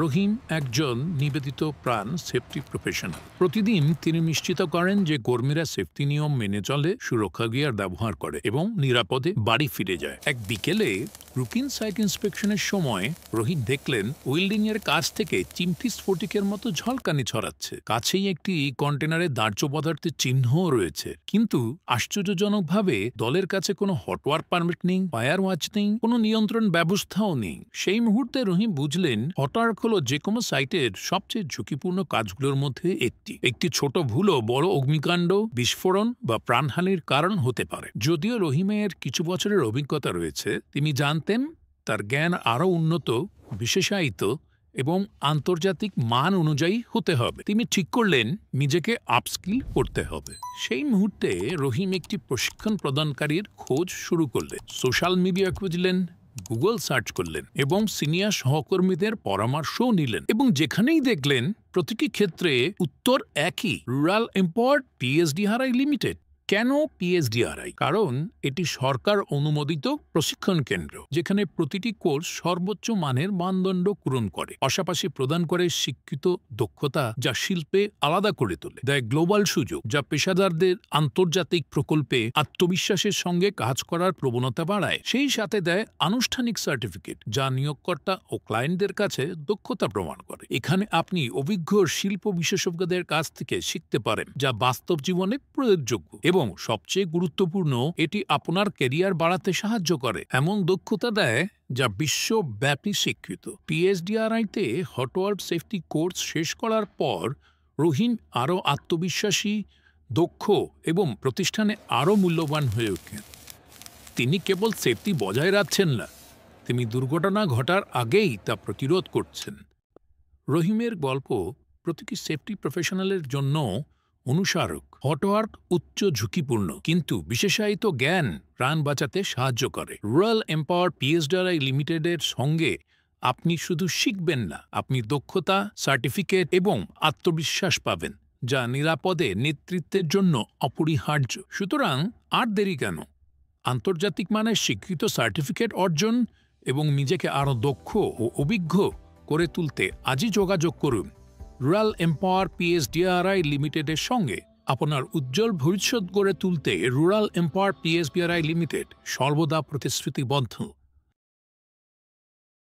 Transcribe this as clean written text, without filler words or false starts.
রহিম একজন নিবেদিত প্রাণ সেফটি প্রফেশনাল। প্রতিদিন তিনি নিশ্চিত করেন যে কর্মীরা সেফটি নিয়ম মেনে চলে, সুরক্ষা গিয়ার ব্যবহার করে এবং নিরাপদে বাড়ি ফিরে যায়। এক বিকেলে রুটিন সাইট ইন্সপেকশনের সময় রহিম দেখলেন ওয়েল্ডিং এর কাজ থেকে চিমটি স্ফটিকের মতো ঝলকানি ছড়াচ্ছে। কাছেই একটি কন্টেনারে দাহ্য পদার্থের চিহ্নও রয়েছে, কিন্তু আশ্চর্যজনকভাবে দলের কাছে কোনো হটওয়ার্ক পারমিট নেই, ফায়ার ওয়াচ নেই, কোনো নিয়ন্ত্রণ ব্যবস্থাও নেই। সেই মুহূর্তে রহিম বুঝলেন হটওয়ার্ক হলো যে কোনো সাইটের সবচেয়ে ঝুঁকিপূর্ণ কাজগুলোর মধ্যে একটি ছোট ভুলও বড় অগ্নিকাণ্ড, বিস্ফোরণ বা প্রাণহানির কারণ হতে পারে। যদিও রহিমের কিছু বছরের অভিজ্ঞতা রয়েছে, তিনি জানতেন তার জ্ঞান আরও উন্নত, বিশেষায়িত এবং আন্তর্জাতিক মান অনুযায়ী হতে হবে। তিনি ঠিক করলেন নিজেকে আপস্কিল করতে হবে। সেই মুহূর্তে রহিম একটি প্রশিক্ষণ প্রদানকারীর খোঁজ শুরু করলেন। সোশ্যাল মিডিয়া খুঁজলেন, গুগল সার্চ করলেন এবং সিনিয়র সহকর্মীদের পরামর্শও নিলেন, এবং যেখানেই দেখলেন প্রতিটি ক্ষেত্রে উত্তর একই: রুরাল এম্পাওয়ার্ড পিএসডিআরআই লিমিটেড। কেন পিএসডিআরআই? কারণ এটি সরকার অনুমোদিত প্রশিক্ষণ কেন্দ্র, যেখানে প্রতিটি কোর্স সর্বোচ্চ মানের মানদণ্ড পূরণ করে, পাশাপাশি প্রদান করে শিক্ষিত দক্ষতা যা শিল্পে আলাদা করে তোলে, দেয় গ্লোবাল সুযোগ যা পেশাদারদের আন্তর্জাতিক প্রকল্পে আত্মবিশ্বাসের সঙ্গে কাজ করার প্রবণতা বাড়ায়, সেই সাথে দেয় আনুষ্ঠানিক সার্টিফিকেট যা নিয়োগকর্তা ও ক্লায়েন্টদের কাছে দক্ষতা প্রমাণ করে। এখানে আপনি অভিজ্ঞ শিল্প বিশেষজ্ঞদের কাছ থেকে শিখতে পারেন, যা বাস্তব জীবনে প্রয়োগযোগ্য, এবং সবচেয়ে গুরুত্বপূর্ণ, এটি আপনার ক্যারিয়ার বাড়াতে সাহায্য করে, এমন দক্ষতা দেয় যা বিশ্বব্যাপী স্বীকৃত। পিএসডিআরআইতে হটওয়ার্ক সেফটি কোর্স শেষ করার পর রহিম আরও আত্মবিশ্বাসী, দক্ষ এবং প্রতিষ্ঠানে আরও মূল্যবান হয়ে ওঠেন। তিনি কেবল সেফটি বজায় রাখছেন না, তিনি দুর্ঘটনা ঘটার আগেই তা প্রতিরোধ করছেন। রহিমের গল্প প্রতিটি সেফটি প্রফেশনালের জন্য অনুস্মারক। হটওয়ার্ক উচ্চ ঝুঁকিপূর্ণ, কিন্তু বিশেষায়িত জ্ঞান প্রাণ বাঁচাতে সাহায্য করে। রুরাল এম্পাওয়ার্ড পিএসডিআরআই লিমিটেডের সঙ্গে আপনি শুধু শিখবেন না, আপনি দক্ষতা, সার্টিফিকেট এবং আত্মবিশ্বাস পাবেন, যা নিরাপদে নেতৃত্বের জন্য অপরিহার্য। সুতরাং আর দেরি কেন? আন্তর্জাতিক মানের স্বীকৃত সার্টিফিকেট অর্জন এবং নিজেকে আরও দক্ষ ও অভিজ্ঞ করে তুলতে আজই যোগাযোগ করুন রুরাল এম্পাওয়ার পিএসডিআরআই লিমিটেডের সঙ্গে। আপনার উজ্জ্বল ভবিষ্যৎ গড়ে তুলতে রুরাল এম্পাওয়ার পিএসডিআরআই লিমিটেড সর্বদা প্রতিশ্রুতিবদ্ধ।